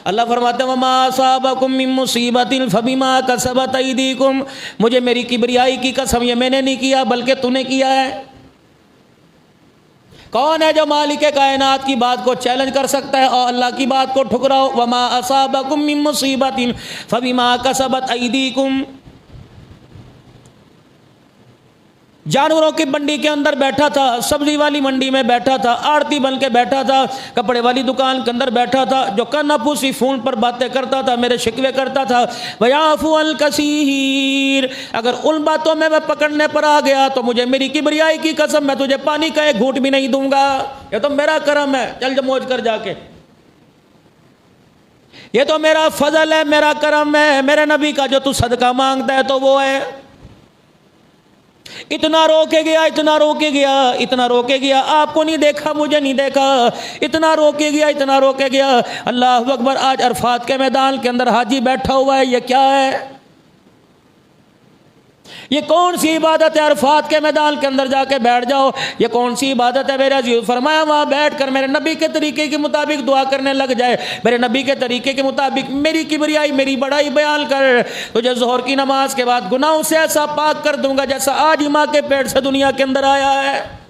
अल्लाह फरमाते हैं वमा असाबकुम मिन मुसीबतिन फबिमा कसबत अयदीकुम, मुझे मेरी किबरियाई की कसम, ये मैंने नहीं किया बल्कि तूने किया है। कौन है जो मालिक कायनात की बात को चैलेंज कर सकता है और अल्लाह की बात को ठुकराओ। वमा असाबकुम मिन मुसीबतिन फबिमा कसबत अयदीकुम। जानवरों की मंडी के अंदर बैठा था, सब्जी वाली मंडी में बैठा था, आड़ती बन के बैठा था, कपड़े वाली दुकान के अंदर बैठा था, जो कन्नापूसी फोन पर बातें करता था, मेरे शिकवे करता था। वयाफु अल कसीर, अगर उन बातों में मैं पकड़ने पर आ गया तो मुझे मेरी किबरियाई की कसम मैं तुझे पानी का एक घूंट भी नहीं दूंगा। ये तो मेरा करम है, चल जमोज कर जाके, ये तो मेरा फजल है, मेरा करम है। मेरे नबी का जो तू सदका मांगता है तो वो है। इतना रोके गया, इतना रोके गया, इतना रोके गया, आपको नहीं देखा, मुझे नहीं देखा, इतना रोके गया, इतना रोके गया। अल्लाह अकबर। आज अरफात के मैदान के अंदर हाजी बैठा हुआ है, ये क्या है? ये कौन सी इबादत है? अरफात के मैदान के अंदर जाके बैठ जाओ, ये कौन सी इबादत है? मेरे अजीज फरमाया वहाँ बैठ कर मेरे नबी के तरीके के मुताबिक दुआ करने लग जाए, मेरे नबी के तरीके के मुताबिक मेरी किबरियाई, मेरी बड़ाई बयान कर, तुझे जोहर की नमाज के बाद गुनाहों से ऐसा पाक कर दूंगा जैसा आज ही माँ के पेट से दुनिया के अंदर आया है।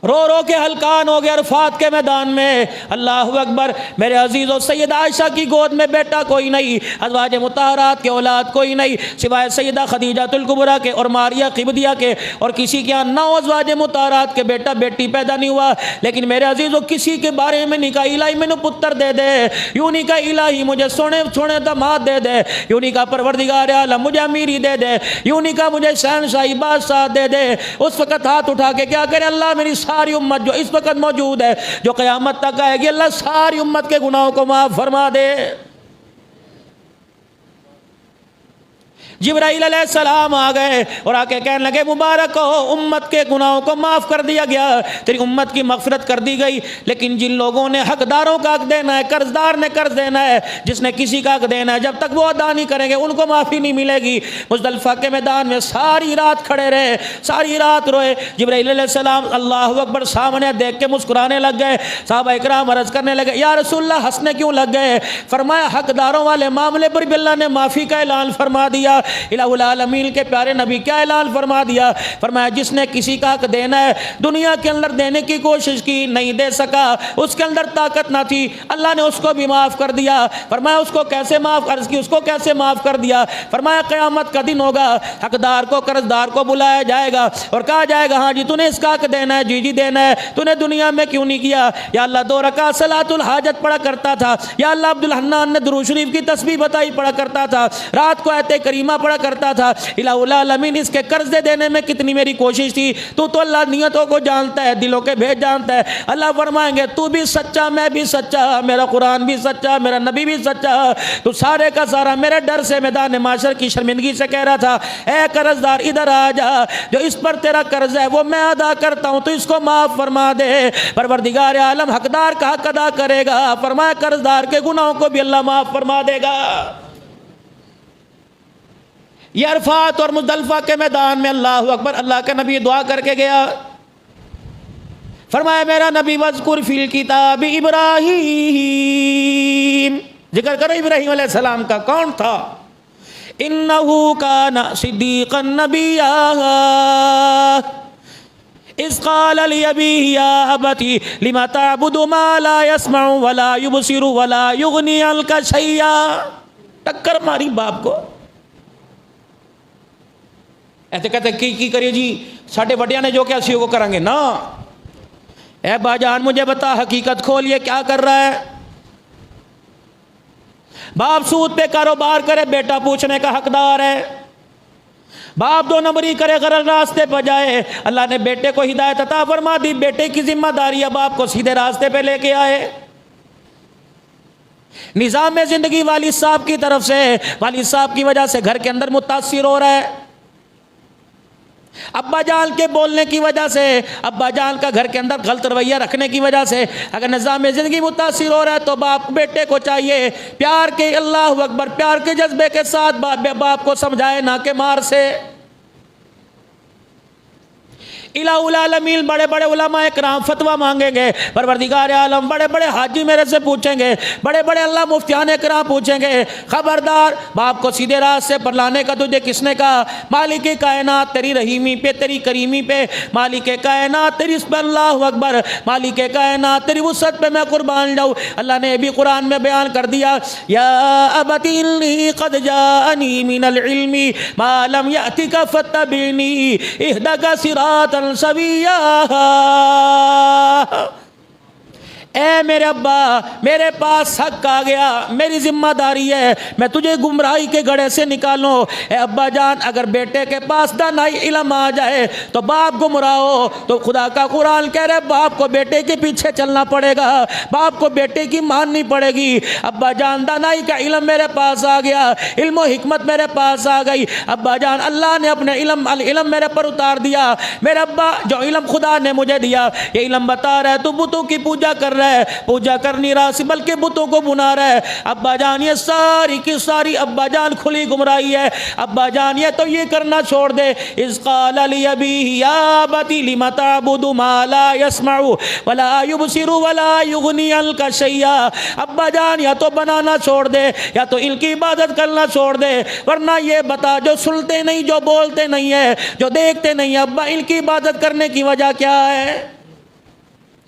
रो रो के हलकान हो गए अरफात के मैदान में। अल्लाह अकबर। मेरे अजीज़ों, सैयदा आयशा की गोद में बेटा कोई नहीं, अज़वाज मुताहरात के औलाद कोई नहीं सिवाय सैयदा खदीजातुल कुबरा के और मारिया क़िब्तिया के, और किसी के यहाँ 9 अज़वाज मुताहरात के बेटा बेटी पैदा नहीं हुआ। लेकिन मेरे अजीज़ों, किसी के बारे में नहीं कहा इलाही मैंने पुत्र दे दे, यूँ नहीं कहा इलाही मुझे सोने सोने दमाद दे दे, यूँ नहीं कहा परवरदिगार आलम मुझे अमीरी दे दे, यूँ नहीं कहा मुझे शहनशाही बादशाह दे दे। उस वक़्त हाथ उठा के क्या करे? अल्लाह मेरी सारी उम्मत जो इस वक्त मौजूद है, जो क़यामत तक आएगी, अल्लाह सारी उम्मत के गुनाहों को माफ फरमा दे। जिब्राइल अलैहिस्सलाम आ गए और आके कहने लगे मुबारक हो, उम्मत के गुनाहों को माफ़ कर दिया गया, तेरी उम्मत की मग़फ़िरत कर दी गई। लेकिन जिन लोगों ने हकदारों का हक देना है, कर्जदार ने कर्ज देना है, जिसने किसी का हक देना है, जब तक वो अदा नहीं करेंगे उनको माफ़ी नहीं मिलेगी। मुज़दलिफ़ा के मैदान में सारी रात खड़े रहे, सारी रात रोए। जिब्राइल अलैहिस्सलाम अल्लाहु अकबर सामने देख के मुस्कुराने लग गए। सहाबा इकराम अर्ज़ करने लगे या रसूलल्लाह हंसने क्यों लग गए? फरमाया हकदारों वाले मामले पर भी अल्लाह ने माफ़ी का ऐलान फरमा दिया। इलाहुल आलमीन के प्यारे नबी क्या ऐलान फरमा दिया? फरमाया जिसने किसी का हक देना है, दुनिया के अंदर देने की कोशिश की, नहीं दे सका, उसके अंदर ताकत ना थी, अल्लाह ने उसको भी माफ़ कर दिया। फरमाया उसको कैसे माफ़ अर्ज़ की, उसको कैसे माफ़ कर दिया? फरमाया क़यामत का दिन होगा, हकदार को कर्जदार को बुलाया जाएगा और कहा जाएगा हाँ जी तूने इसका हक देना है, जी जी देना है, तूने दुनिया में क्यों नहीं किया? या अल्लाह 2 रकात सलातुल हाजत पढ़ा करता था, या अल्लाह अब्दुल हन्नान ने दुरूद शरीफ की तस्बीह बताई पढ़ा करता था, रात को आयत करीमा पढ़ा करता था। इलाहुल आलमीन इसके कर्जे देने में कितनी मेरी कोशिश थी, तू तो अल्लाह नियतों को जानता है, दिलों के भेद जानता है। अल्लाह फरमाएंगे तू भी सच्चा, मैं भी सच्चा, मेरा कुरान भी सच्चा, मेरा नबी भी सच्चा, तू सारे का सारा मेरे डर से मैदान माशर की शर्मिंदगी से कह रहा था ए कर्जदार इधर आ जा, जो इस पर तेरा कर्ज है वो मैं अदा करता हूँ, तो इसको माफ फरमा दे। परवरदिगार आलम हकदार का हक अदा करेगा, फरमाया कर्जदार के गुनाहों को भी अल्लाह माफ फरमा देगा। ये अरफात और मुज़दलिफ़ा के मैदान में अल्लाह अकबर, अल्लाह का नबी दुआ करके गया। फरमाया मेरा नबी वज़कुर फ़िल किताब इब्राहीम, जिक्र करो इब्राहीम अलैहिस्सलाम का। कौन था? इन्नहु काना सिद्दीक़न नबिय्या इज़ क़ाला लिअबीही या अबती लिमा तअबुदु मा ला यस्मउ वला युबसिरु वला युग़नी अन्का शैय्या। टक्कर मारी बाप को। ऐसे कहते की करिए जी, साढ़े बड़िया ने जो क्या सी वो करेंगे ना। ए बाजान मुझे बता, हकीकत खोलिए, क्या कर रहा है? बाप सूद पे कारोबार करे, बेटा पूछने का हकदार है। बाप 2 नंबरी करे, गलत रास्ते पर जाए, अल्लाह ने बेटे को हिदायत अता फरमा दी, बेटे की जिम्मेदारी है बाप को सीधे रास्ते पे लेके आए। निज़ाम जिंदगी वालिद साहब की तरफ से, वालिद साहब की वजह से घर के अंदर मुतासिर हो रहा है। अब्बा जान के बोलने की वजह से, अब्बा जान का घर के अंदर गलत रवैया रखने की वजह से अगर निज़ाम ज़िंदगी मुतासिर हो रहा है तो बाप बेटे को चाहिए प्यार के, अल्लाह अकबर, प्यार के जज्बे के साथ बाप को समझाए, ना के मार से। इलाहुल आलमीन बड़े बड़े उलमा इकराम फतवा मांगेंगे, परवरदिगार आलम बड़े बड़े हाजी मेरे से पूछेंगे, बड़े बड़े अल्लाह मुफ्तियान इकराम पूछेंगे, खबरदार बाप को सीधे राह से पर लाने का तुझे किसने कहा? मालिक कायनात तेरी रहीमी पे, तेरी करीमी पे, मालिक कायनात तेरी इस पे, अल्लाह अकबर, मालिक कायनात तेरी वुसअत पे मैं कुर्बान जाऊँ। अल्लाह ने भी कुरान में बयान कर दिया, या अबती इन्नी क़द जाअनी मिनल इल्मी मा लम यअतिका फत्तबिनी इहदका सिरातन सविय्या। ए मेरे अब्बा, मेरे पास हक आ गया, मेरी जिम्मेदारी है मैं तुझे गुमराही के गड़े से निकालूं। ए अब्बा जान, अगर बेटे के पास दानाई इल्म आ जाए तो बाप गुमराह हो, तो खुदा का कुरान कह रहे बाप को बेटे के पीछे चलना पड़ेगा, बाप को बेटे की माननी पड़ेगी। अब्बा जान, दानाई का इल्म मेरे पास आ गया, इल्म हिकमत मेरे पास आ गई। अब्बा जान, अल्लाह ने अपने इल्म मेरे पर उतार दिया। मेरे अब्बा, जो इल्म खुदा ने मुझे दिया, ये इल्म बता रहा है तू बुतों की पूजा कर पूजा कर नहीं रहा सी, बल्कि बुतों को बुना रहा है। अब्बा जान, ये सारी की सारी अब्बा जान खुली गुमराही है। अब्बा जान, ये तो ये करना छोड़ दे। इज़ क़ाल ली अबीही या अबती लिमा तअबुदु मा ला यस्मउ वला युबसिरु वला युगनी अन्का शैया। अब्बा जान, या तो बनाना छोड़ दे या तो इनकी इबादत करना छोड़ दे, वरना ये बता जो सुनते नहीं, जो बोलते नहीं है, जो देखते नहीं है, अब्बा इनकी इबादत करने की वजह क्या है?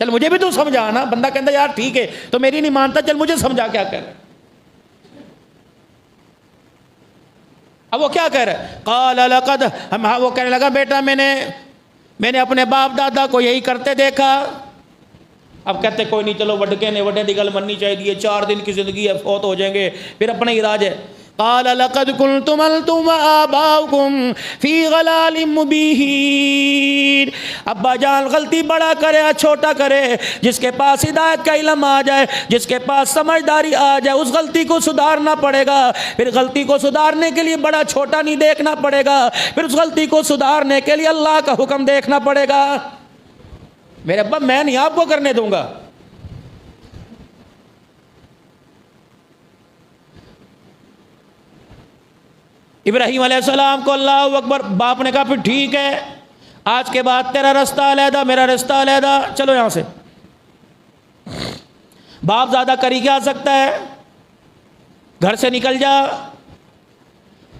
चल मुझे भी तू समझा ना। बंदा कहता यार ठीक है तो मेरी नहीं मानता, चल मुझे समझा क्या कर। अब वो क्या कह रहा है? क़ाल लक़द, हम वो कहने लगा बेटा मैंने अपने बाप दादा को यही करते देखा। अब कहते कोई नहीं, चलो वडके ने वडे दी गल मननी चाहिए, 4 दिन की जिंदगी है, फौत हो जाएंगे, फिर अपना इलाज है। क़ाल लक़द कुन्तुम अंतुम व आबाउकुम फ़ी ग़लालिम मुबीन। अब्बा जान, गलती बड़ा करे या छोटा करे, जिसके पास हिदायत का इल्म आ जाए, जिसके पास समझदारी आ जाए, उस गलती को सुधारना पड़ेगा। फिर गलती को सुधारने के लिए बड़ा छोटा नहीं देखना पड़ेगा, फिर उस गलती को सुधारने के लिए अल्लाह का हुक्म देखना पड़ेगा। मेरे अब्बा, मैं नहीं आपको करने दूंगा। इब्राहीम अलैहिस्सलाम को अल्लाह अकबर, बाप ने कहा फिर ठीक है, आज के बाद तेरा रास्ता अलहदा, मेरा रास्ता अलहदा, चलो यहाँ से। बाप ज़्यादा कर ही क्या सकता है? घर से निकल जा।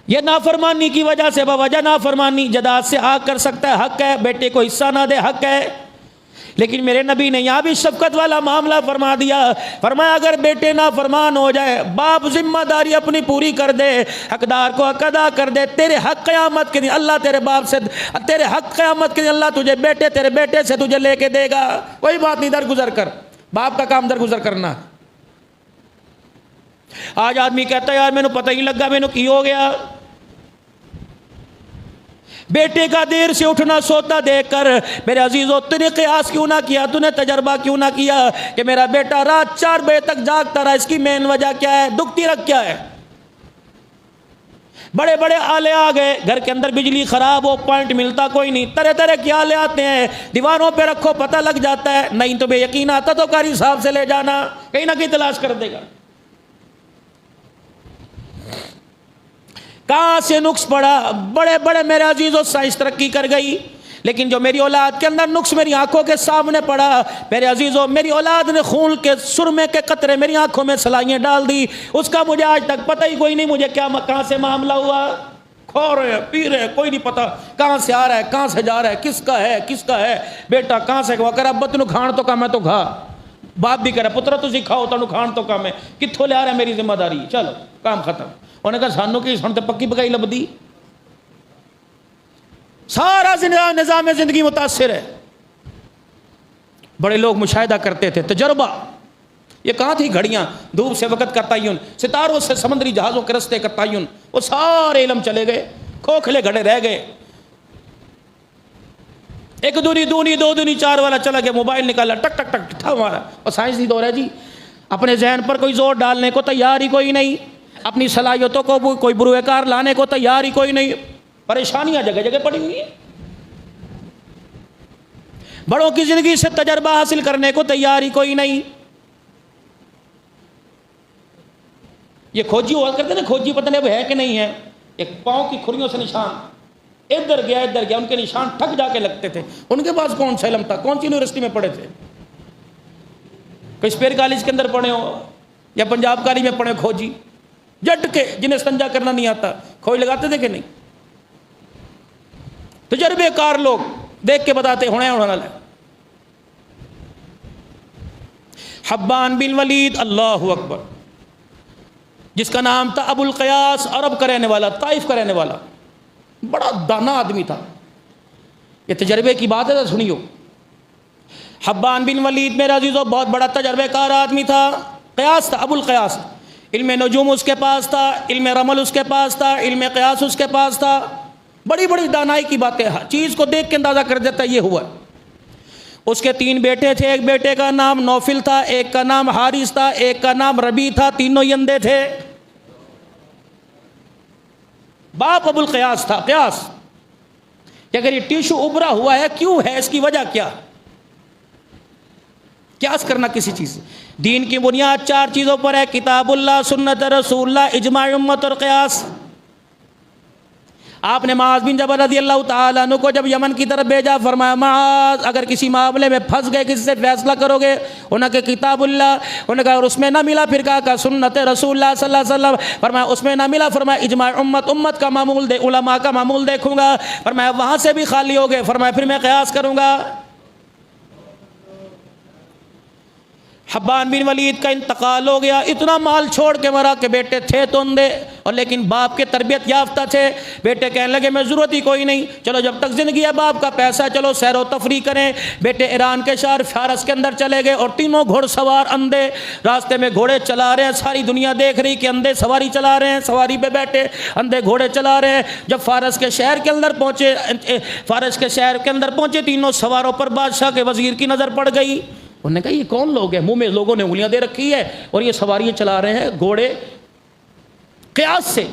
ये नाफरमानी की वजह से, बवजह नाफरमानी जदाद से आग कर सकता है, हक है, बेटे को हिस्सा ना दे, हक है। लेकिन मेरे नबी ने यहाँ भी शफकत वाला मामला फरमा दिया। फरमाया अगर बेटे ना फरमान हो जाए, बाप जिम्मेदारी अपनी पूरी कर दे, हकदार को हक अदा कर दे, तेरे हक क़यामत के दिन अल्लाह तेरे बाप से, तेरे हक क़यामत के दिन अल्लाह तुझे बेटे, तेरे बेटे से तुझे लेके देगा। कोई बात नहीं, दरगुजर कर, बाप का काम दरगुजर करना। आज आदमी कहता है यार मैंने पता ही लगा, मैंने की हो गया। बेटे का देर से उठना सोता देखकर मेरे अजीजों, तूने क़यास क्यों ना किया, तूने तजर्बा क्यों ना किया कि मेरा बेटा रात 4 बजे तक जागता रहा? इसकी मेन वजह क्या है? दुखती रख क्या है? बड़े बड़े आले आ गए, घर के अंदर बिजली खराब हो, पॉइंट मिलता कोई नहीं, तरह तरह के आले आते हैं, दीवारों पे रखो पता लग जाता है, नहीं तो बेयकीन आता तो कारी साहब से ले जाना, कहीं ना कहीं तलाश कर देगा। कहाँ से नुक्स पड़ा? बड़े बड़े मेरे अजीजों, साइंस तरक्की कर गई, लेकिन जो मेरी औलाद के अंदर नुक्स मेरी आंखों के सामने पड़ा, मेरे अजीजों, मेरी औलाद ने खून के सुरमे के कतरे मेरी आंखों में सलाइयाँ डाल दी, उसका मुझे आज तक पता ही कोई नहीं, मुझे क्या कहाँ से मामला हुआ। खो रहे हैं, पी रहे हैं, कोई नहीं पता कहाँ से आ रहा है, कहाँ से जा रहा है, किसका है बेटा, कहाँ से कर अब्बा तेन खाण तो का मैं तो खा, बाप भी करे पुत्र तुम खाओ तेन खाण तो का मैं कितों लिया रहा है, मेरी जिम्मेदारी, चलो काम खत्म। उन्हें कहा सानू की सुन तो पक्की पकाई लभदी, सारा निजाम जिंदगी मुतासिर है। बड़े लोग मुशाहिदा करते थे, तजर्बा, ये कहाँ थी घड़ियाँ, धूप से वक़्त का तयन, सितारों से समुद्री जहाज़ों के रस्ते का तयन, वो सारे इल्म चले गए, खोखले घड़े रह गए। 1 दूनी 2 दूनी 4 वाला चला गया, मोबाइल निकाला, टक टक टक था हमारा। और साइंस नहीं दौर है जी, अपने जहन पर कोई जोर डालने को तैयार ही कोई नहीं, अपनी सलाहियतों को कोई बुरुएकार लाने को तैयार ही कोई नहीं, परेशानियां जगह जगह पड़ी हुई है। बड़ों की जिंदगी से तजर्बा हासिल करने को तैयार ही कोई नहीं। ये खोजी हुआ करते ना, खोजी पता नहीं अब है कि नहीं है, एक पांव की खुरियों से निशान, इधर गया, उनके निशान ठग जाके लगते थे। उनके पास कौन सा इल्म था? कौन सी यूनिवर्सिटी में पढ़े थे? कोई स्पेयर कॉलेज के अंदर पढ़े हो या पंजाब कॉलेज में पढ़े? खोजी जट के, जिन्हें संजा करना नहीं आता, खोज लगाते थे कि नहीं? तजर्बेकार लोग देख के बताते होने वाला। हब्बान बिन वलीद, अल्लाहु अकबर, जिसका नाम था अबुल क़यास, अरब का रहने वाला, ताइफ का रहने वाला, बड़ा दाना आदमी था। ये तजर्बे की बात है तो सुनियो। हब्बान बिन वलीद मेरा अजीज़ों बहुत बड़ा तजर्बेकार आदमी था। क़यास था, अबुल क़यास। इल्म नजूम उसके पास था, इल्म रमल उसके पास था, इल्म क़यास उसके पास था। बड़ी बड़ी दानाई की बातें, हर चीज़ को देख के अंदाज़ा कर देता ये हुआ। उसके 3 बेटे थे। एक बेटे का नाम नौफिल था, एक का नाम हारिस था, एक का नाम रबी था। तीनों ही अंधे थे। बाप अबुल क़यास था। क़यास कि अगर ये टिश्यू उभरा हुआ है, क्यों है, इसकी वजह क्या? क्यास करना किसी चीज़। दीन की बुनियाद 4 चीज़ों पर है, किताबुल्लाह, सुन्नत रसूलुल्लाह, इजमा उम्मत और क़यास। आपने माज़ बिन जबल रज़ियल्लाहु ताला अन्हु को जब यमन की तरफ भेजा, फरमाया माज़ अगर किसी मामले में फंस गए, किसी से फैसला करोगे, उन्होंने कहा किताबुल्लाह, उन्होंने कहा और उसमें ना मिला, फिर कहा सुन्नत रसूलुल्लाह सल्लल्लाहु अलैहि वसल्लम, फरमाया उसमें ना मिला, फरमाया इजमा उम्मत का मामूल दे, उलमा का मामूल देखूंगा, फरमाया वहाँ से भी खाली हो गए, फरमाया फिर मैं क़यास करूँगा। हब्बान बिन वलीद का इंतकाल हो गया। इतना माल छोड़ के मरा के बेटे थे तो अंधे, और लेकिन बाप के तरबियत याफ्ता थे। बेटे कहने लगे मैं ज़रूरत ही कोई नहीं, चलो जब तक ज़िंदगी है बाप का पैसा, चलो सैर व तफरी करें। बेटे ईरान के शहर फारस के अंदर चले गए और तीनों घुड़सवार अंधे रास्ते में घोड़े चला रहे हैं। सारी दुनिया देख रही कि अंधे सवारी चला रहे हैं, सवारी पे बैठे अंधे घोड़े चला रहे हैं। जब फारस के शहर के अंदर पहुँचे, तीनों सवारों पर बादशाह के वज़ीर की नज़र पड़ गई। उन्होंने कहा ये कौन लोग हैं? मुंह में लोगों ने उंगलियां दे रखी है और ये सवारियां चला रहे हैं घोड़े क़यास से।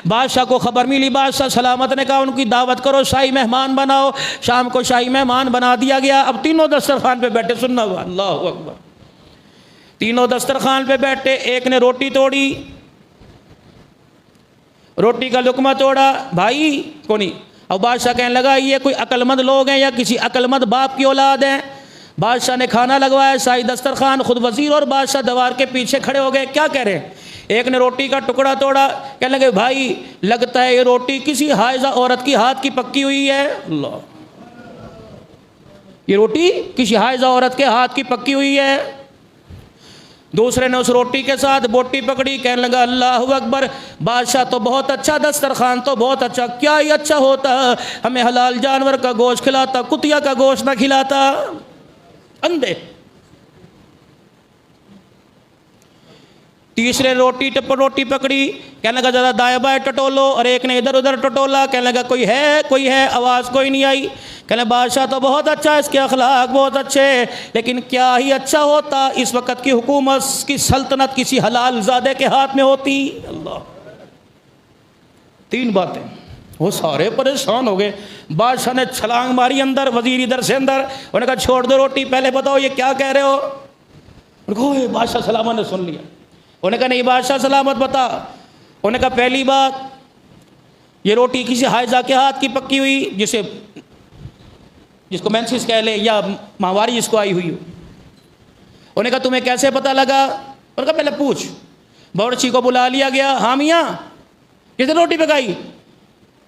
बादशाह को खबर मिली, बादशाह सलामत ने कहा उनकी दावत करो, शाही मेहमान बनाओ। शाम को शाही मेहमान बना दिया गया। अब तीनों दस्तरखान पे बैठे, सुनना हुआ, अल्लाहु अकबर। तीनों दस्तरखान पे बैठे, एक ने रोटी तोड़ी, रोटी का लुकमा तोड़ा, भाई को नहीं। अब बादशाह कहने लगा ये कोई अक्लमंद लोग हैं या किसी अक्लमंद बाप की औलाद हैं? बादशाह ने खाना लगवाया, शाही दस्तरखान, खुद वजीर और बादशाह दीवार के पीछे खड़े हो गए। क्या कह रहे हैं? एक ने रोटी का टुकड़ा तोड़ा, कहने लगे भाई लगता है ये रोटी किसी हाइजा औरत की हाथ की पक्की हुई है। अल्लाह, ये रोटी किसी हाइजा औरत के हाथ की पक्की हुई है। दूसरे ने उस रोटी के साथ बोटी पकड़ी, कहने लगा अल्लाहु अकबर, बादशाह तो बहुत अच्छा, दस्तरखान तो बहुत अच्छा, क्या ही अच्छा होता, हमें हलाल जानवर का गोश्त खिलाता, कुतिया का गोश्त ना खिलाता। अंधे। तीसरे रोटी पकड़ी, कहने लगा ज़रा दाएं बाएं टटोलो, और एक ने इधर उधर टटोला, कहने लगा कोई है, आवाज़ कोई नहीं आई। कहने बादशाह तो बहुत अच्छा है, इसके अखलाक बहुत अच्छे, लेकिन क्या ही अच्छा होता इस वक्त की हुकूमत की सल्तनत किसी हलाल ज़ादे के हाथ में होती। अल्लाह, 3 बातें। वो सारे परेशान हो गए। बादशाह ने छलांग मारी अंदर, वजीर इधर से अंदर। उन्होंने कहा छोड़ दो रोटी, पहले बताओ ये क्या कह रहे हो? उनको बादशाह सलामत ने सुन लिया। उन्होंने कहा नहीं बादशाह सलामत बता। उन्होंने कहा पहली बात, ये रोटी किसी हाइजा के हाथ की पक्की हुई, जिसको मेंसिस कह ले या माहवारी जिसको आई हुई हो। उन्होंने कहा तुम्हें कैसे पता लगा? उन्होंने कहा पहले पूछ। बावर्ची को बुला लिया गया, हाँ मियाँ किसने रोटी पकाई?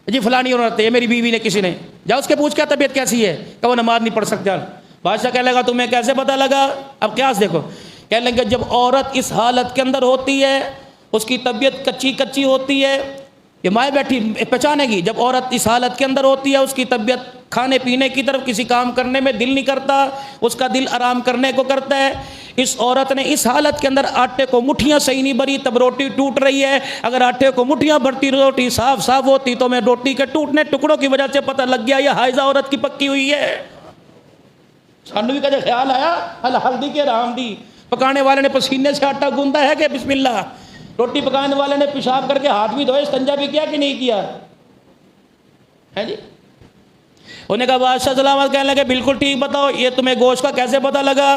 जी फलानी औरत है, मेरी बीवी ने, किसी ने। जाओ उसके पूछ क्या तबीयत कैसी है? कहा वो नमाज नहीं पढ़ सकता। बादशाह कहने लगा तुम्हें कैसे पता लगा? अब क्या देखो, कहने लगे जब औरत इस हालत के अंदर होती है, उसकी तबीयत कच्ची होती है, ये माए बैठी पहचानेगी। जब औरत इस हालत के अंदर होती है, उसकी तबीयत खाने पीने की तरफ, किसी काम करने में दिल नहीं करता, उसका दिल आराम करने को करता है। इस औरत ने इस हालत के अंदर आटे को मुट्ठियाँ सही नहीं भरी, तब रोटी टूट रही है। अगर आटे को मुट्ठियाँ भरती, रोटी साफ होती, तो मैं रोटी के टूटने टुकड़ों की वजह से पता लग गया ये हाइजा औरत की पक्की हुई है। सानू भी कदे ख्याल आया हल्दी के राम दी, पकाने वाले ने पसीने से आटा गूंदा है कि बिस्मिल्लाह, रोटी पकाने वाले ने पेशाब करके हाथ भी धोए, संजा भी किया कि नहीं किया है जी? उन्हें कहा बादशाह सलामत, कहने लगे बिल्कुल ठीक, बताओ ये तुम्हें गोश्त का कैसे पता लगा?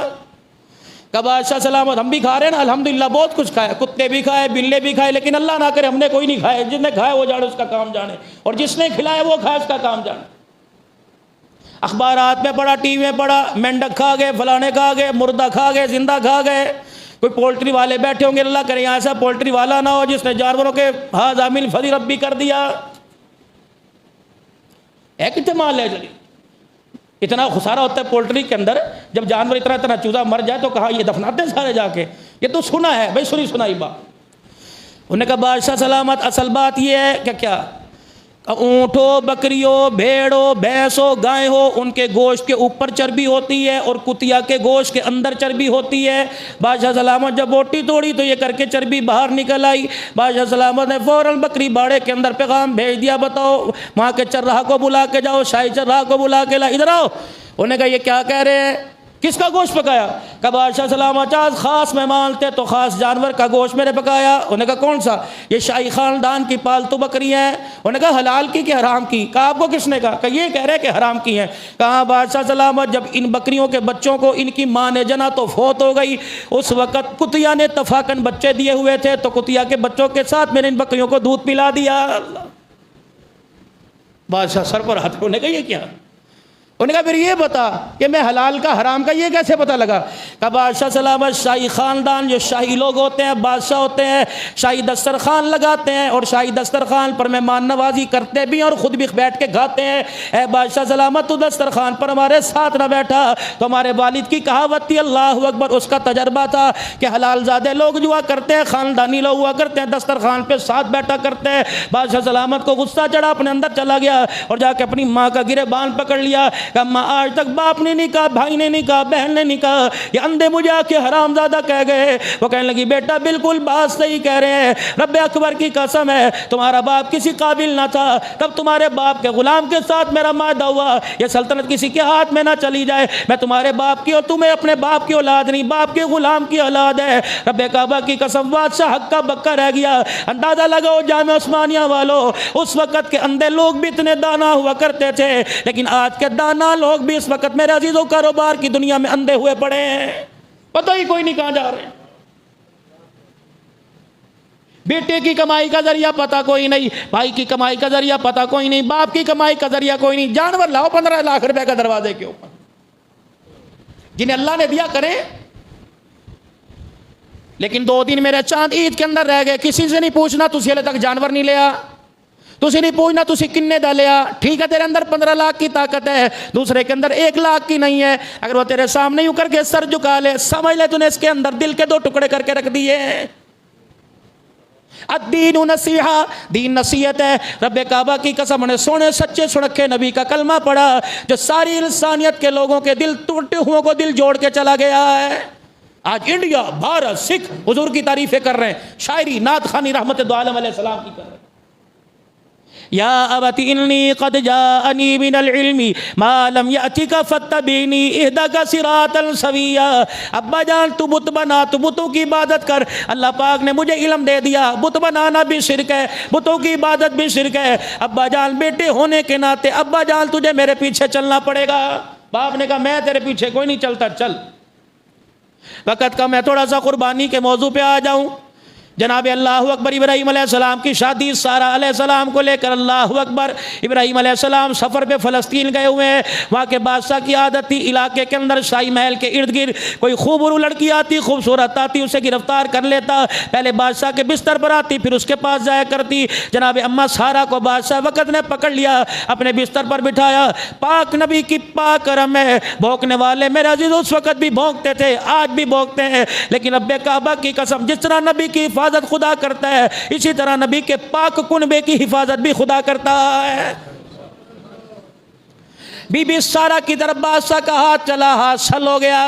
का बादशाह सलामत हम भी खा रहे हैं ना, अल्हम्दुलिल्लाह बहुत कुछ खाया, कुत्ते भी खाए, बिल्ले भी खाए, लेकिन अल्लाह ना करे हमने कोई नहीं खाए। जिसने खाया वो जाने उसका काम जाने, और जिसने खिलाया वो खाए उसका काम जाने। अखबारात में पढ़ा, टीवी में पढ़ा, मेंढक खा गए, फलाने खा गए, मुर्दा खा गए, जिंदा खा गए। कोई पोल्ट्री वाले बैठे होंगे, अल्लाह करे यहाँ ऐसा पोल्ट्री वाला ना हो जिसने जानवरों के हाज़ामिल फदी रब्बी कर दिया। है कितने माल है चली, इतना खुसारा होता है पोल्ट्री के अंदर। जब जानवर इतना इतना चूजा मर जाए तो कहा ये दफनाते हैं सारे जाके। ये तो सुना है भाई, सुनी सुनाई बात। उन्होंने कहा बादशाह सलामत असल बात ये है क्या क्या ऊँटो, बकरियों, भेड़ों, भैंसों, गाय हो, उनके गोश्त के ऊपर चर्बी होती है और कुतिया के गोश्त के अंदर चर्बी होती है। बादशाह सलामत जब बोटी तोड़ी तो ये करके चर्बी बाहर निकल आई। बादशाह सलामत ने फ़ौरन बकरी बाड़े के अंदर पैगाम भेज दिया, बताओ वहाँ के चर्राह को बुला के जाओ, शाही चर्राह को बुला के ला, इधर आओ। उन्होंने कहा ये क्या कह रहे हैं, किसका गोश्त पकाया? का बादशाह सलामत आज ख़ास मेहमान थे तो ख़ास जानवर का गोश्त मैंने पकाया। उन्होंने कहा कौन सा? ये शाही ख़ानदान की पालतू बकरियाँ हैं। उन्होंने कहा हलाल की कि हराम की? कहा आपको किसने कहा? कि ये कह रहे हैं कि हराम की हैं। कहा बादशाह सलामत जब इन बकरियों के बच्चों को इनकी माँ ने जना तो फौत हो गई, उस वक़्त कुतिया ने तफाकन बच्चे दिए हुए थे तो कुतिया के बच्चों के साथ मैंने इन बकरियों को दूध पिला दिया। बादशाह सर पर हाथ, उन्होंने कहा ये क्या? उन्होंने कहा फिर ये बता कि मैं हलाल का हराम का ये कैसे पता लगा? का बादशाह सलामत शाही ख़ानदान जो शाही लोग होते हैं, बादशाह होते हैं, शाही दस्तरखान लगाते हैं और शाही दस्तरखान पर मेहमान नवाजी करते भी हैं और ख़ुद भी बैठ के खाते हैं। ए बादशाह सलामत तू दस्तरखान पर हमारे साथ न बैठा तो हमारे वालिद की कहावत थी अल्लाह अकबर, उसका तजर्बा था कि हलाल ज़ादे लोग जो हुआ करते हैं, ख़ानदानी लोग हुआ करते हैं, दस्तरखान पर साथ बैठा करते हैं। बादशाह सलामत को गुस्सा चढ़ा, अपने अंदर चला गया और जाके अपनी माँ का गिरेबान पकड़ लिया। अम्मा आज तक बाप ने नहीं कहा, भाई ने नहीं कहा, बहन ने नहीं कहा, ये अंधे मुझे आके हरामजादा कह गए। वो कहने लगी बेटा बिल्कुल बात सही कह रहे हैं, रब्बे अकबर की कसम है तुम्हारा बाप किसी काबिल ना था, तब तुम्हारे बाप के गुलाम के साथ मेरा मादा हुआ। ये सल्तनत किसी के हाथ में ना चली जाए, मैं तुम्हारे बाप की और तुम्हें अपने बाप की औलाद नहीं, बाप के गुलाम की औलाद है। रब्बे काबा की कसम बादशाह हक्का बक्का रह गया। अंदाजा लगाओ जामे उस्मानिया वालों, उस वक़्त के अंधे लोग भी इतने दाना हुआ करते थे, लेकिन आज के दाना लोग भी इस वक्त मेरे अजीजों कारोबार की दुनिया में अंधे हुए पड़े हैं, पता ही कोई नहीं कहां जा रहे हैं। बेटे की कमाई का जरिया पता कोई नहीं, भाई की कमाई का जरिया पता कोई नहीं, बाप की कमाई का जरिया कोई नहीं। जानवर लाओ 15 लाख रुपए का दरवाजे के ऊपर, जिन्हें अल्लाह ने दिया करें। लेकिन 2 दिन मेरे चांद ईद के अंदर रह गए, किसी से नहीं पूछना तुझे हले तक जानवर नहीं लिया, तुझे नहीं पूछना तुझे किन्ने दा लिया। ठीक है तेरे अंदर 15 लाख की ताकत है, दूसरे के अंदर 1 लाख की नहीं है। अगर वो तेरे सामने यूं करके सर झुका ले, समझ ले तूने इसके अंदर दिल के 2 टुकड़े करके रख दिए। अद्दीन नसीहा, दीन नसीहत है। रब्बे काबा की कसम ने सोने सच्चे सुनखे नबी का कलमा पढ़ा जो सारी इंसानियत के लोगों के दिल टूटे हुओं को दिल जोड़ के चला गया है। आज इंडिया, भारत, सिख हुजूर की तारीफें कर रहे हैं, शायरी नात खानी रहमत दो आलम अलैहि सलाम की कर रहे हैं। या अबती इन्नी क़द जाअनी मिनल इल्मी मा लम यअतिका फत्तबीनी इहदका सिरातल सविया। अब्बा जान तू बुत बना, तू बुतों की इबादत कर, अल्लाह पाक ने मुझे इल्म दे दिया। बुत बनाना भी शिरक है, बुतों की इबादत भी शिरक है। अब्बा जान बेटे होने के नाते अब्बा जान तुझे मेरे पीछे चलना पड़ेगा। बाप ने कहा मैं तेरे पीछे कोई नहीं चलता, चल। वक़्त का मैं थोड़ा सा कुर्बानी के मौजू पे आ जाऊँ। जनाब अल्लाह अकबर इब्राहीम अलैहिस्सलाम की शादी सारा अलैहिस्सलाम को लेकर अल्लाह अकबर इब्राहीम अलैहिस्सलाम सफ़र पे फ़लस्तीन गए हुए हैं। वहाँ के बादशाह की आदत थी इलाके के अंदर शाही महल के इर्द गिर्द कोई खूबरू लड़की आती, खूबसूरत आती, उसे गिरफ्तार कर लेता, पहले बादशाह के बिस्तर पर आती फिर उसके पास जाया करती। जनाब अम्मा सारा को बादशाह वक़्त ने पकड़ लिया, अपने बिस्तर पर बिठाया। पाक नबी की पाक करम है, भौंकने वाले मेरे अजीज़ उस वक़्त भी भौंकते थे, आज भी भौंकते हैं, लेकिन रब्बे काबा की कसम जिस तरह नबी की हिफाजत खुदा करता है इसी तरह नबी के पाक कुनबे की हिफाजत भी खुदा करता है। बीबी सारा की तरफ बादशाह का हाथ चला, हाथ सल हो गया।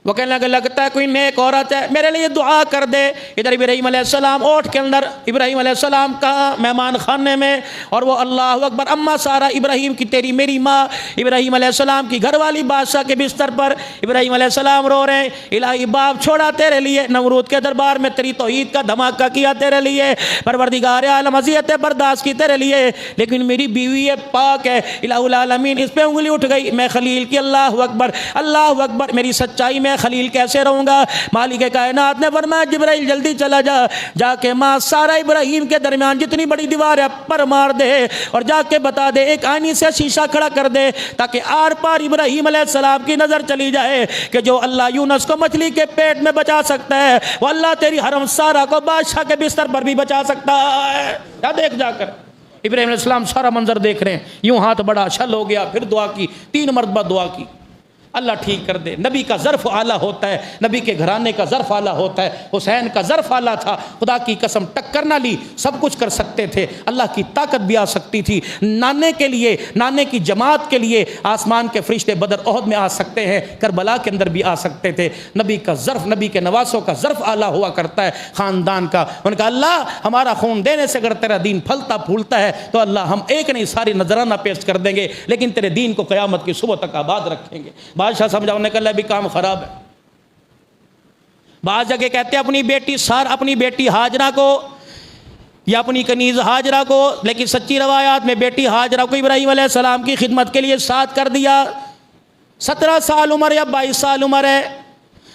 वो कहने लगे लगता है कोई नेक औरत है, मेरे लिए दुआ कर दे। इधर इब्राहीम अलैहिस्सलाम ओठ के अंदर इब्राहीम अलैहिस्सलाम का मेहमान खाने में, और वो अल्लाह अकबर अम्मा सारा इब्राहीम की तेरी मेरी माँ इब्राहीम अलैहिस्सलाम की घरवाली बादशाह के बिस्तर पर इब्राहीम अलैहिस्सलाम रो रहे हैं, इलाही बाप छोड़ा तेरे लिए, नमरूद के दरबार में तेरी तौहीद का धमाका किया तेरे लिए, परवरदिगार आलम अज़ियतें बर्दाश्त की तेरे लिए, लेकिन मेरी बीवी है पाक है, इलाहुल आलमीन इस पे उंगली उठ गई। मैं खलील की अल्लाह अकबर मेरी सच्चाई में मैं खलील कैसे रहूँगा? मालिक कायनात ने फरमाया जिब्राइल जल्दी चला जा, जाके माँ सारा इब्राहिम के दरमियान जितनी बड़ी दीवार है पर मार दे और जाके बता दे, एक आईनी से शीशा खड़ा कर दे ताकि आर पार इब्राहिम अलैहिस्सलाम की नज़र चली जाए कि जो अल्लाह यूनुस को मछली के पेट में बचा सकता है वो अल्लाह तेरी हरम सारा को बादशाह के बिस्तर पर भी बचा सकता है। क्या देख जाकर इब्राहिम अलैहिस्सलाम सारा मंजर देख रहे हैं, यूं हाथ बड़ा छल हो गया, फिर दुआ की, 3 मरतबा दुआ की, अल्लाह ठीक कर दे। नबी का ज़र्फ़ आला होता है, नबी के घराने का ज़र्फ़ आला होता है। हुसैन का ज़र्फ़ आला था, खुदा की कसम टक्कर ना ली, सब कुछ कर सकते थे, अल्लाह की ताकत भी आ सकती थी। नाने के लिए, नाने की जमात के लिए आसमान के फरिश्ते बदर ओहद में आ सकते हैं, करबला के अंदर भी आ सकते थे। नबी का ज़र्फ़, नबी के नवासों का ज़र्फ़ आला हुआ करता है, ख़ानदान का। उनका अल्लाह हमारा खून देने से अगर तेरा दीन फलता फूलता है तो अल्लाह हम एक नहीं सारी नजराना पेश कर देंगे, लेकिन तेरे दीन को क़यामत की सुबह तक आबाद रखेंगे। बादशाह समझाने का भी काम खराब है। बाज़ जगह कहते हैं अपनी बेटी सार, अपनी बेटी हाजरा को या अपनी कनीज़ हाजरा को, लेकिन सच्ची रवायात में बेटी हाजरा को इब्राहिम अलैहिस्सलाम की खिदमत के लिए साथ कर दिया। 17 साल उम्र या 22 साल उम्र है।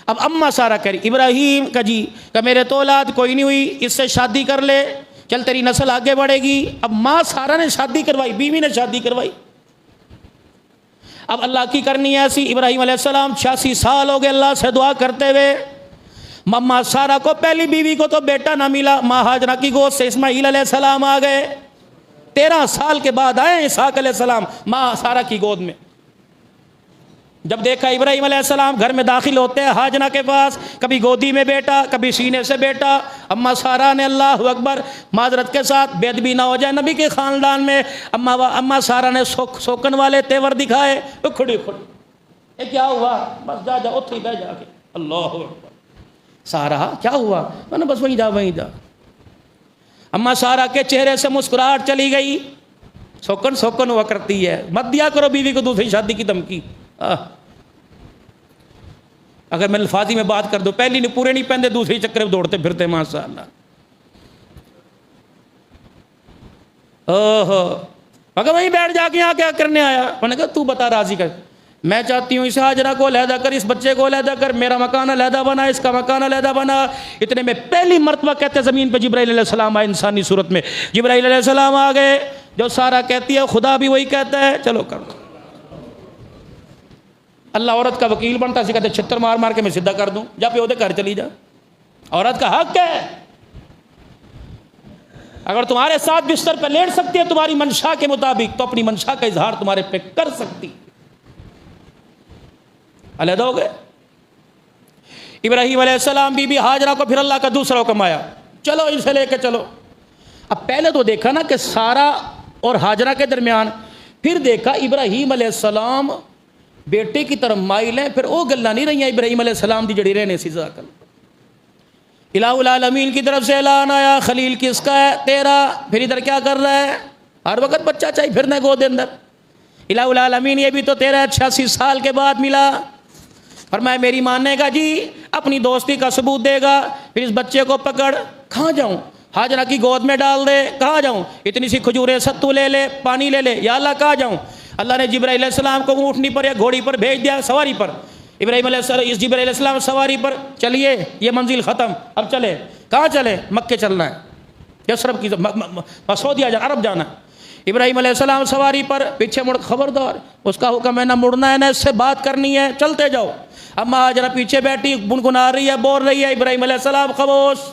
अब अम्मा सारा कह रही इब्राहिम का जी का मेरे तो औलाद कोई नहीं हुई, इससे शादी कर ले, चल तेरी नस्ल आगे बढ़ेगी। अब माँ सारा ने शादी करवाई, बीवी ने शादी करवाई। अब अल्लाह की करनी है ऐसी। इब्राहिम अलैहिस्सलाम 86 साल हो गए अल्लाह से दुआ करते हुए। मम्मा सारा को, पहली बीवी को तो बेटा ना मिला, माँ हाजरा की गोद से इस्माइल अलैहिस्सलाम आ गए। 13 साल के बाद आए इसहाक अलैहिस्सलाम माँ सारा की गोद में। जब देखा इब्राहिम अलैहिस्सलाम घर में दाखिल होते हैं हाजरा के पास, कभी गोदी में बेटा, कभी सीने से बेटा। अम्मा सारा ने अल्लाह अकबर माजरत के साथ, बेदबी ना हो जाए नबी के ख़ानदान में, अम्मा सारा ने सोकन वाले तेवर दिखाए। खुड़ी खुड़ी क्या हुआ? बस जा जा उठ ही बह जाके। अल्लाह अकबर। सारा क्या हुआ? मैंने बस वहीं जा वहीं जा। अम्मा सारा के चेहरे से मुस्कुराहट चली गई। सोकन सोकन हुआ करती है, मत दिया करो बीवी को दूसरी शादी की धमकी। अगर मैं अल्फाजी में बात कर दूं, पहली ने पूरे नहीं पहनते, दूसरी चक्कर में दौड़ते फिरते माशाअल्लाह। ओहो, अगर वहीं बैठ जाके यहाँ क्या करने आया? मैंने कहा तू बता राजी कर। मैं चाहती हूँ इस हाजरा को अलहदा कर, इस बच्चे को अलहदा कर, मेरा मकान अलहदा बना, इसका मकान अलहदा बना। इतने में पहली मरतबा कहते ज़मीन पर जिब्राइल अलैहिस्सलाम आए इंसानी सूरत में। जिब्राइल अलैहिस्सलाम आ गए। जो सारा कहती है खुदा भी वही कहता है, चलो कर दो। अल्लाह औरत का वकील बनता है, कहते छितर मार मार के मैं सीधा कर दूं, जा पे ओदे घर चली जा। औरत का हक है, अगर तुम्हारे साथ बिस्तर पे लेट सकती है तुम्हारी मंशा के मुताबिक, तो अपनी मंशा का इजहार तुम्हारे पे कर सकती। अलहदा हो गए। इब्राहिम अलैहिस्सलाम बीबी हाजरा को फिर अल्लाह का दूसरा हुक्म आया, चलो इसे लेके चलो। अब पहले तो देखा ना कि सारा और हाजरा के दरमियान, फिर देखा इब्राहिम अलैहिस्सलाम बेटे की तरफ माइल है, फिर वो गल्ला नहीं रही इब्राहिम अलैहिस्सलाम दी जड़ी रहने सी जाकल। इलाहुल आलमीन की तरफ से ऐलान आया, खलील किसका है? तेरा। फिर इधर क्या कर रहा है? हर वक्त बच्चा चाहिए फिरने गोद अंदर। इलाहुल आलमीन ये भी तो तेरा 86 साल के बाद मिला। फरमाया मेरी मानेगा जी, अपनी दोस्ती का सबूत देगा, फिर इस बच्चे को पकड़, कहाँ जाऊँ? हाजरा की गोद में डाल दे, कहाँ जाऊँ? इतनी सी खजूरें सत्तू ले ले, पानी ले ले, या अल्लाह कहाँ जाऊँ? अल्लाह ने जिब्राइल अलैहिस्सलाम को ऊँटनी पर या घोड़ी पर भेज दिया, सवारी पर। इब्राहिम अलैहिस्सलाम, इस जिब्राइल अलैहिस्सलाम सवारी पर, चलिए ये मंजिल ख़त्म, अब चले। कहाँ चले? मक्के चलना है, यसरब की मसूदिया जा, अरब जाना है। इब्राहिम अलैहिस्सलाम सवारी पर, पीछे मुड़, खबरदार उसका हुक्म है ना मुड़ना है ना इससे बात करनी है, चलते जाओ। अम्मा हाजरा पीछे बैठी गुनगुना रही है, बोल रही है, इब्राहिम अलैहिस्सलाम खामोश।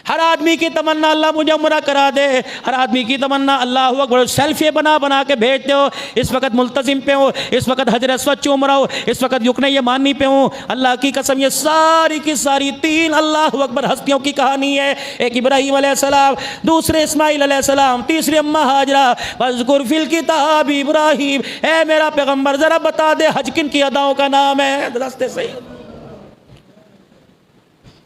हर आदमी की तमन्ना अल्लाह मुझे उम्रा करा दे, हर आदमी की तमन्ना अल्लाह अकबर। सेल्फी बना बना के भेजते हो, इस वक्त मुल्तजिम पे हो, इस वक्त हजर अस्वद चूम रहा हो, इस वक्त युकने ये माननी पे हूँ। अल्लाह की कसम ये सारी की सारी 3 अल्लाह अकबर हस्तियों की कहानी है। एक इब्राहिम अलैहिस्सलाम, दूसरे इस्माइल अलैहिस्सलाम, तीसरी अम्मा हाजरा। वज़कुर फिल किताब इब्राहिम, ए मेरा पैगम्बर ज़रा बता दे हज किन की अदाओं का नाम है? रास्ते सही।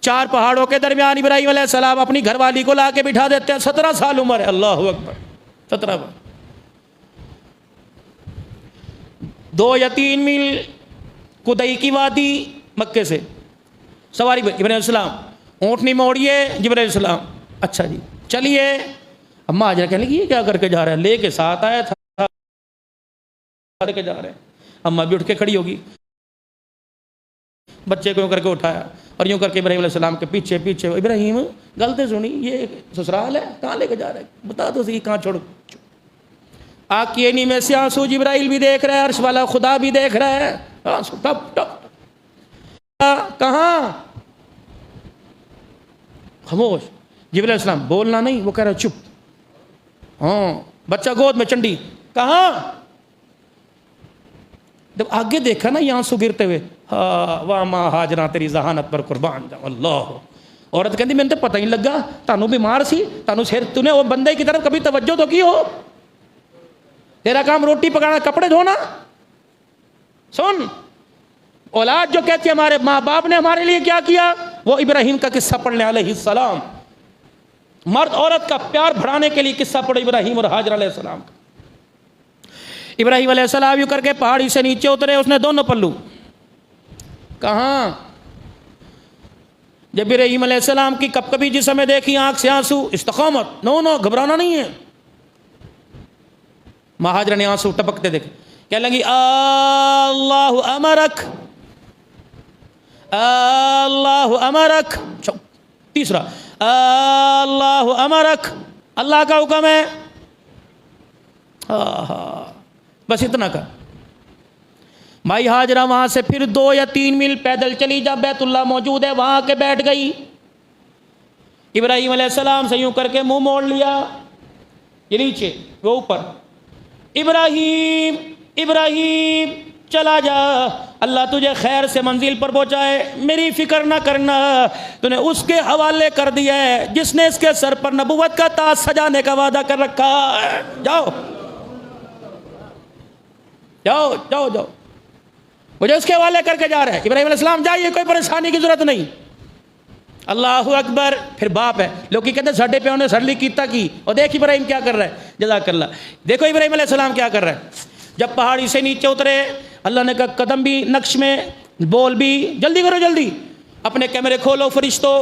4 पहाड़ों के दरमियान इब्राहिम अलैहिस्सलाम अपनी घरवाली को ला के बिठा देते हैं। 17 साल उम्र है, अल्लाह अकबर। 17 2 या 3 मील कुदई की वादी मक्के से सवारी पर इब्राहिम अलैहिस्सलाम ऊँटनी मोड़िए। जिब्राइल अलैहिस्सलाम अच्छा जी चलिए। अम्मा हाजरा कहने लगी ये क्या करके जा रहा है? लेके साथ आया था, करके जा रहे हैं। अम्मा भी उठ के खड़ी होगी, बच्चे को यूँ करके उठाया और यूँ करके इब्राहीम अलैहिस्सलाम के पीछे पीछे। इब्राहीम गलती सुनी, ये ससुराल है, कहाँ लेके जा रहा है, बता दो सही कहाँ छोड़। आँख की एनी में से आंसू, जिब्राइल भी देख रहा है, अर्श वाला खुदा भी देख रहा है, आंसू टप टप। कहाँ? खामोश। जिब्राइल अलैहिस्सलाम बोलना नहीं, वो कह रहा चुप। हाँ, बच्चा गोद में, चंडी कहाँ? जब आगे देखा ना ये आंसू गिरते हुए, हाँ वाह माँ हाजरा तेरी जहानत पर कुर्बान जाओ। अल्लाह। औरत कहती मैंने तो पता ही नहीं लगा, तानू बीमार सी, तानू सिर, तूने वो बंदे की तरफ कभी तवज्जो तो की हो? तेरा काम रोटी पकाना, कपड़े धोना। सुन, औलाद जो कहती है हमारे माँ बाप ने हमारे लिए क्या किया, वो इब्राहिम का किस्सा पढ़ने अलैहिस्सलाम। मर्द औरत का प्यार बढ़ाने के लिए किस्सा पढ़ो इब्राहिम और हाजरा अलैहिस्सलाम का। इब्राहिम अलैहिस्सलाम यूँ करके पहाड़ी से नीचे उतरे, उसने दोनों पल्लू कहाँ? जब इब्राहिम अलैहिस्सलाम की कभी जिस समय देखी आंख से आंसू, इस्तकामत, नो घबराना नहीं है। महाजरा ने आंसू टपकते देखे, क्या लगी, अल्लाहु अमरक, अल्लाहु अमरक। तीसरा, अल्लाहु अमरक, अल्लाह का हुक्म है। बस इतना का। माई हाजरा वहां से फिर 2 या 3 मील पैदल चली, जब बैतुल्लाह मौजूद है वहां के बैठ गई। इब्राहिम अलैहिस्सलाम से यूं करके मुंह मोड़ लिया, ये नीचे वो ऊपर। इब्राहिम इब्राहिम चला जा, अल्लाह तुझे खैर से मंजिल पर पहुंचाए, मेरी फिक्र ना करना। तूने उसके हवाले कर दिया है जिसने इसके सर पर नबुवत का ताज सजाने का वादा कर रखा है। जाओ जाओ जाओ जाओ, मुझे उसके हवाले करके जा रहा है। इब्राहिम अलैहिस्सलाम जाइए, कोई परेशानी की जरूरत नहीं। अल्लाहु अकबर। फिर बाप है, लोग कहते हैं साढ़े प्यो ने सरली कीता की, और देख इब्राहिम क्या कर रहा है, जज़ाकल्लाह। देखो इब्राहिम अलैहिस्सलाम क्या कर रहा है। जब पहाड़ी से नीचे उतरे, अल्लाह ने कहा कदम भी नक्श में, बोल भी, जल्दी करो जल्दी, अपने कैमरे खोलो फरिश्तों,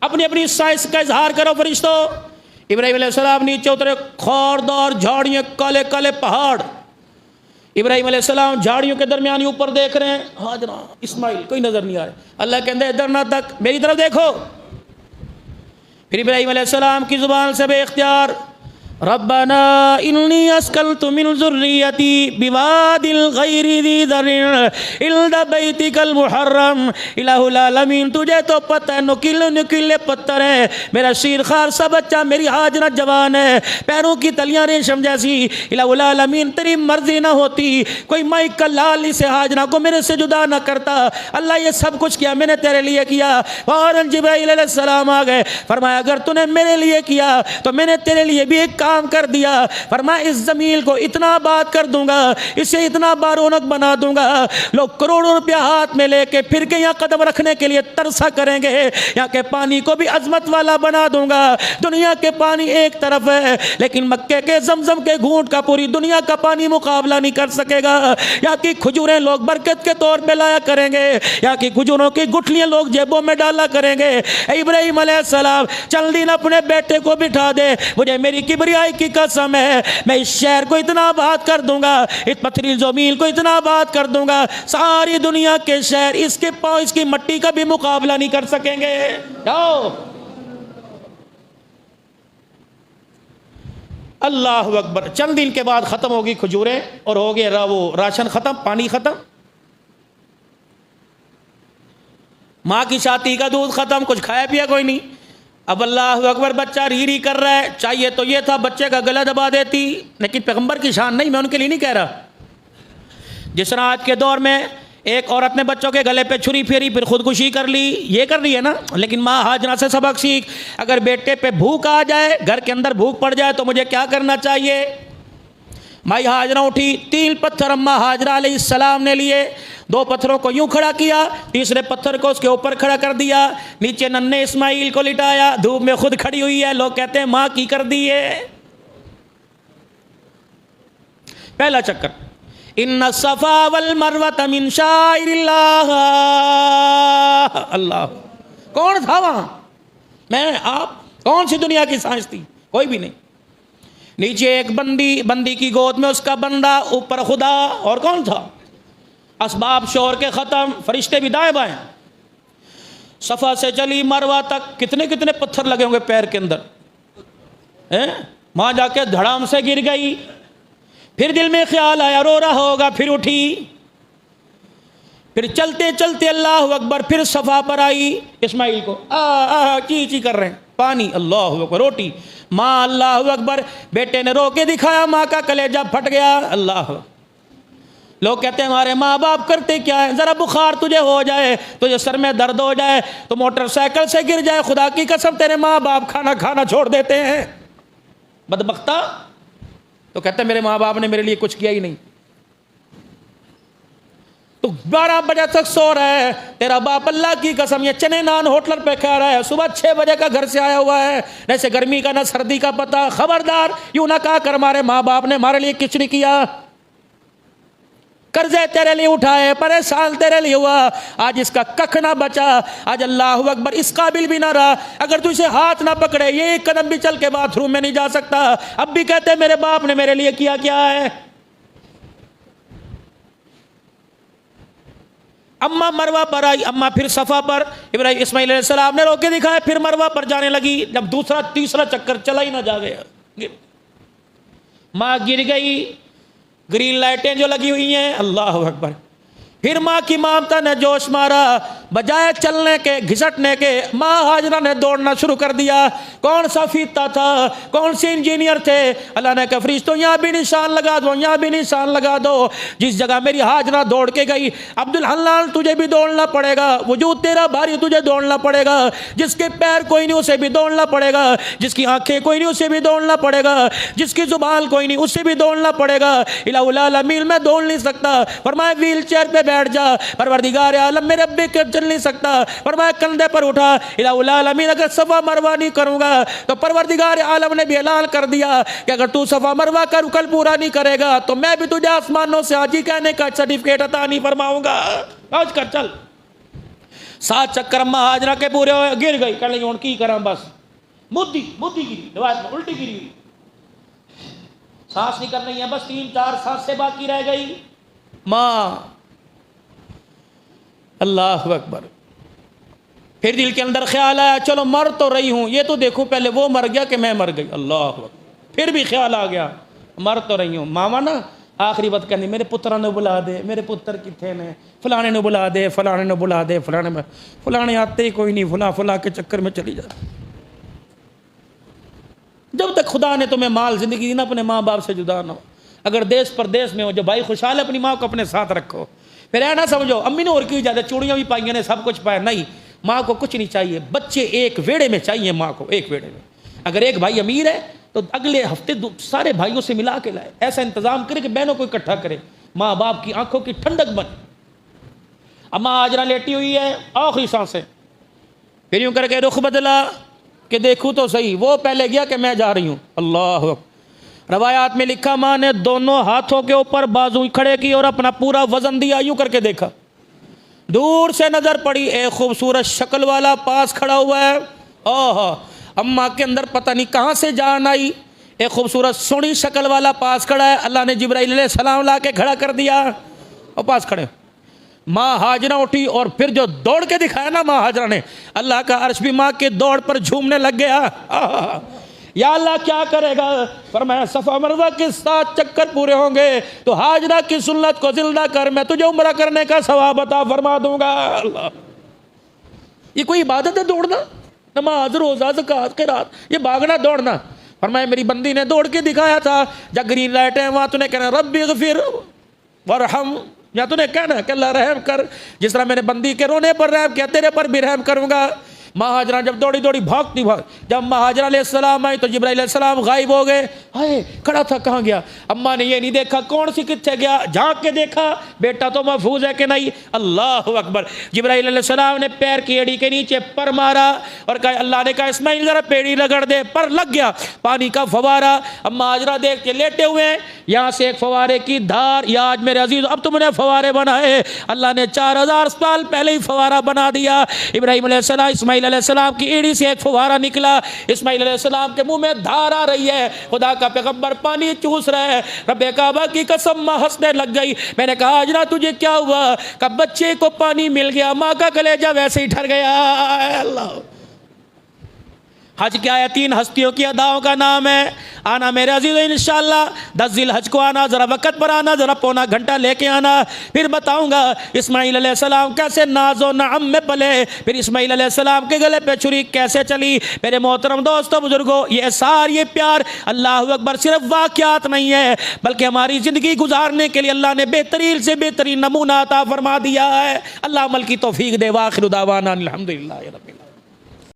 अपनी अपनी साइंस का इजहार करो फरिश्तों। इब्राहिम अलैहिस्सलाम नीचे उतरे, खौरदार झाड़ियाँ, काले काले पहाड़। इब्राहिम अलैहिस्सलाम झाड़ियों के दरमियान ऊपर देख रहे हैं, हाजरा इस्माइल कोई नजर नहीं आ रहा। अल्लाह कहते इधर ना तक, मेरी तरफ देखो। फिर इब्राहिम अलैहिस्सलाम की जुबान से बेख्तियार, रब्बना इन्नी अस्कलतु मिन ज़ुर्रियती बिवादिल गैरि ज़ी ज़र्इन इंद बैतिकल मुहर्रम इलाहुल आलमीन। तुझे तो पता है नुकीले नुकीले पत्थर है, मेरा शीरखार सा बच्चा, मेरी हाजरा जवान है, पैरों की तलियां रेशम जैसी। इलाहुल आलमीन तेरी मर्जी ना होती, कोई माई का लाल इसे हाजरा को मेरे से जुदा ना करता। अल्लाह ये सब कुछ किया मैंने तेरे लिए किया। फौरन जिब्राइल अलैहिस्सलाम आ गए, फरमाया अगर तूने मेरे लिए किया तो मैंने तेरे लिए भी एक काम कर दिया। फरमाया इस जमीन को इतना आबाद कर दूंगा, इसे इतना बारोनक बना दूंगा, लोग करोड़ों रुपया हाथ में लेके फिर के यहाँ कदम रखने के लिए तरसा करेंगे। यहाँ के पानी को भी अजमत वाला बना दूंगा। दुनिया के पानी एक तरफ है, लेकिन मक्के के जमजम के घूंट का पूरी दुनिया का पानी मुकाबला नहीं कर सकेगा। यहाँ की खजूरें लोग बरकत के तौर पे लाया करेंगे, यहाँ की खजूरों की गुठलियां लोग जेबों में डाला करेंगे। इब्राहिम अलैहिस्सलाम चल दिन अपने बेटे को बिठा दे, मुझे मेरी किबरियाई की कसम है, मैं इस शहर को इतना आबाद कर दूंगा, इस पथरीली जमीन को इतना आबाद कर दूंगा, सारी दुनिया के शहर इसके पांव इसकी मट्टी का भी मुकाबला नहीं कर सकेंगे। जाओ। अल्लाहु अकबर। चंद दिन के बाद खत्म होगी खजूरें और हो गया वो राशन खत्म, पानी खत्म, माँ की छाती का दूध खत्म, कुछ खाया पिया कोई नहीं। अब अल्लाह अकबर, बच्चा री री कर रहा है, चाहिए तो ये था बच्चे का गला दबा देती, लेकिन पैगंबर की शान नहीं, मैं उनके लिए नहीं कह रहा। जिस तरह आज के दौर में एक औरत ने बच्चों के गले पे छुरी फेरी फिर खुदकुशी कर ली, ये कर रही है ना, लेकिन माँ हाजरा से सबक सीख। अगर बेटे पे भूख आ जाए, घर के अंदर भूख पड़ जाए तो मुझे क्या करना चाहिए। माई हाजरा उठी, 3 पत्थर अम्मा हाजरा अलैहिस्सलाम ने लिए, 2 पत्थरों को यूं खड़ा किया, तीसरे पत्थर को उसके ऊपर खड़ा कर दिया, नीचे नन्हे इस्माइल को लिटाया, धूप में खुद खड़ी हुई है, लोग कहते हैं माँ की कर दी है। पहला चक्कर, इन्ना सफा वल मरवत मिन शाइरिल्लाह। अल्लाह, कौन था वहां, मैं आप, कौन सी दुनिया की साइंस थी, कोई भी नहीं। नीचे एक बंदी, बंदी की गोद में उसका बंदा, ऊपर खुदा, और कौन था, असबाब शोर के ख़त्म, फरिश्ते भी दाएं बाएं। सफ़ा से चली मरवा तक, कितने कितने पत्थर लगे होंगे पैर के अंदर हैं। वहाँ जाके धड़ाम से गिर गई, फिर दिल में ख्याल आया रो रहा होगा, फिर उठी, फिर चलते चलते अल्लाह अकबर, फिर सफ़ा पर आई। इस्माइल को ची ची कर रहे हैं, पानी, अल्लाह अकबर, रोटी, माँ अल्लाह अकबर। बेटे ने रो के दिखाया, माँ का कलेजा फट गया। अल्लाह, लोग कहते हैं हमारे माँ बाप करते क्या है, ज़रा बुखार तुझे हो जाए, तुझे सर में दर्द हो जाए, तो मोटरसाइकिल से गिर जाए, खुदा की कसम तेरे माँ बाप खाना खाना छोड़ देते हैं। बदबख्ता तो कहते हैं मेरे माँ बाप ने मेरे लिए कुछ किया ही नहीं। तो 12 बजे तक सो रहा है, तेरा बाप अल्लाह की कसम ये चने नान होटल पे खा रहा है, सुबह 6 बजे का घर से आया हुआ है, न से गर्मी का न सर्दी का पता। खबरदार यूं ना कहा कर हमारे माँ बाप ने हमारे लिए कुछ नहीं किया, कर्जे तेरे लिए उठाए, परेशान तेरे लिए हुआ, आज इसका कख ना बचा, आज अल्लाह अकबर इस काबिल भी ना रहा, अगर तू इसे हाथ ना पकड़े ये एक कदम भी चल के बाथरूम में नहीं जा सकता। अब भी कहते मेरे बाप ने मेरे लिए किया क्या है। अम्मा मरवा पर आई, अम्मा फिर सफ़ा पर, इब्राहिम इस्माइल अलैहिस्सलाम ने रोके दिखाया, फिर मरवा पर जाने लगी। जब दूसरा तीसरा चक्कर चला ही ना जा गया, माँ गिर गई। ग्रीन लाइटें जो लगी हुई हैं, अल्लाह अकबर, फिर माँ की ममता ने जोश मारा, बजाय चलने के घिसटने के माँ हाजरा ने दौड़ना शुरू कर दिया। कौन सा फीता था, कौन से इंजीनियर थे, अल्लाह ने कहा फरिश्तों यहाँ भी निशान लगा दो, यहाँ भी निशान लगा दो। जिस जगह मेरी हाजरा दौड़ के गई, अब्दुल हन्नान तुझे भी दौड़ना पड़ेगा, वजूद तेरा भारी तुझे दौड़ना पड़ेगा, जिसके पैर कोई नहीं उसे भी दौड़ना पड़ेगा, जिसकी आंखें कोई नहीं उसे भी दौड़ना पड़ेगा, जिसकी जुबान कोई नहीं उससे भी दौड़ना पड़ेगा। इलाहुल आलमीन मैं दौड़ नहीं सकता, फरमाया व्हील चेयर पे बैठ जा, परवरदिगार आलम मेरे अब्बे के चल नहीं सकता, फरमाया कंधे पर उठा। इलाहुल आलमीन अगर सफा मरवा नहीं करूंगा तो परवरदिगार आलम ने भी ऐलान कर दिया कि अगर तू सफा मरवा कर कल पूरा नहीं करेगा तो मैं भी तुझे आसमानों से हाजी कहने का सर्टिफिकेट अता नहीं फरमाऊंगा। आज कर चल। 7 चक्कर अम्मा हाजरा के पूरे हो, गिर गई, कह लगी की करा, बस मुद्दी गिरी, रिवायत में उल्टी गिरी, सांस नहीं कर रही है, बस 3-4 सांसें बाकी रह गई। माँ अल्लाह अकबर, फिर दिल के अंदर ख्याल आया चलो मर तो रही हूँ, ये तो देखूँ पहले वो मर गया कि मैं मर गई। अल्लाह अकबर, फिर भी ख्याल आ गया मर तो रही हूँ। मामा ना आखिरी बात कहनी, मेरे पुत्रा ने बुला दे, मेरे पुत्र कितने ने, फलाने ने बुला दे, फलाने ने बुला दे, फलाने में फलाने आते ही कोई नहीं, फुला के चक्कर में चली जा। जब तक खुदा ने तुम्हें माल जिंदगी दी ना, अपने माँ बाप से जुदा ना हो। अगर देश परदेश में हो, जो भाई खुशहाल है, अपनी माँ को अपने साथ रखो। फिर ऐ ना समझो अम्मी ने और की ज्यादा चूड़ियाँ भी पाई ने, सब कुछ पाया, नहीं, माँ को कुछ नहीं चाहिए। बच्चे एक वेड़े में चाहिए माँ को, एक वेड़े में। अगर एक भाई अमीर है तो अगले हफ्ते सारे भाइयों से मिला के लाए, ऐसा इंतजाम करे कि बहनों को इकट्ठा करे, माँ बाप की आंखों की ठंडक बने। अम्मा हाजरा लेटी हुई है, आखिरी सांसें, फिर यूं करके रुख बदला कि देखूँ तो सही, वो पहले गया कि मैं जा रही हूँ। अल्लाह, रवायात में लिखा माँ ने दोनों हाथों के ऊपर बाजू खड़े की और अपना पूरा वजन दिया, यूं करके देखा, दूर से नजर पड़ी एक खूबसूरत शक्ल वाला पास खड़ा हुआ है। ओह, अम्मा के अंदर पता नहीं कहाँ से जान आई, एक खूबसूरत सोहनी शक्ल वाला पास खड़ा है। अल्लाह ने जिब्राइल अलैहिस्सलाम ला के खड़ा कर दिया और पास खड़े। माँ हाजरा उठी और फिर जो दौड़ के दिखाया ना माँ हाजरा ने, अल्लाह का अर्श भी माँ के दौड़ पर झूमने लग गया। या अल्लाह क्या करेगा, फरमाया सफा मरवा के 7 चक्कर पूरे होंगे तो हाजरा की सुन्नत को जिंदा कर, मैं तुझे उम्रा करने का सवाब अता फरमा दूंगा। अल्लाह, ये कोई इबादत है दौड़ना, नमाज रोजा ज़कात क़िरात, ये भागना दौड़ना। फरमाया मेरी बंदी ने दौड़ के दिखाया था, जब ग्रीन लाइट है वहाँ तूने कहना रब्बी ग़फ़िर वरहम, या तूने कहना कि अल्लाह रहम कर, जिस तरह मैंने बंदी के रोने पर रहम किया तेरे पर भी रहम करूँगा। माँ हाजरा जब दौड़ी दौड़ी भागती भाग, जब माँ हाजरा अलैहिस्सलाम आई तो जिब्राइल अलैहिस्सलाम गायब हो गए। हाय, खड़ा था, कहाँ गया? अम्मा ने ये नहीं देखा कौन सी कितने गया, झांक के देखा बेटा तो महफूज है कि नहीं। अल्लाह अकबर, जिब्राइल अलैहिस्सलाम ने पैर की एड़ी के नीचे पर मारा और कहा, अल्लाह ने कहा इस्माइल जरा पेड़ी रगड़ दे, पर लग गया पानी का फवारा। अम्मा हाजरा देख के लेटे हुए हैं, यहाँ से एक फवारे की धार, या आज मेरे अजीज अब तुमने फवारे बनाए, अल्लाह ने 4000 साल पहले ही फवारा बना दिया। इब्राहिम अलैहिस्सलाम इस्माइल अलैहिस्सलाम की एड़ी से एक फुवारा निकला, इस्माइल अलैहिस्सलाम के मुंह में धार आ रही है, खुदा का पैगंबर पानी चूस रहा है। रब्बे काबा की कसम मां हंसने लग गई। मैंने कहा अजरा तुझे क्या हुआ? कब बच्चे को पानी मिल गया, माँ का कलेजा वैसे ही ठर गया। अल्लाह, हज क्या है? 3 हस्तियों की अदाओं का नाम है। आना मेरे अजीज़ इंशाअल्लाह 10 जिल हज को आना, ज़रा वक़्त पर आना, ज़रा पौना घंटा लेके आना। फिर बताऊंगा इस्माइल अलैहिस्सलाम कैसे नाज़ो नअम में पले, फिर इस्माइल अलैहिस्सलाम के गले पे छुरी कैसे चली। मेरे मोहतरम दोस्तों बुजुर्गों, ये सार ये प्यार अल्लाह अकबर सिर्फ वाक़यात नहीं है, बल्कि हमारी ज़िंदगी गुजारने के लिए अल्लाह ने बेहतरीन से बेहतरीन नमूना अता फरमा दिया है। अल्लाह अमल की तौफीक दे। वाखिर दावाना अल्हम्दुलिल्लाह रब्बिल